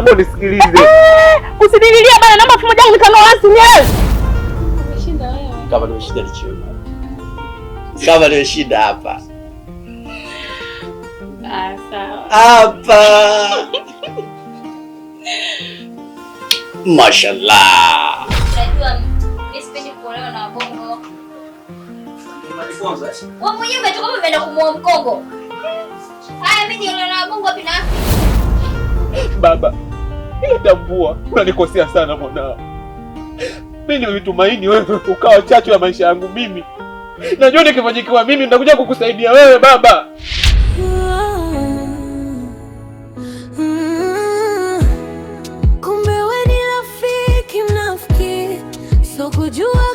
naomba unisikilize. Usinililia bana, naomba 1000 nikanao wazi nielewe. Umeshinda wewe. Kama nimeshinda nichiwe. Kama nimeshinda hapa. Sawa. Hapa. Mashallah. Unajua mimi sipendi kuolewa na wabongo. Wewe mwenyewe umetoka umeenda kumuoa Mkongo. Haya mimi niolewa na wabongo wapi na? Baba, nitambua unanikosea sana mwanao. Mimi nilitumaini wewe ukawa chachu ya maisha yangu mimi. Najua nikifanyikiwa mimi nitakuja kukusaidia wewe baba. Kumbe wewe ni rafiki mnafiki. So kujua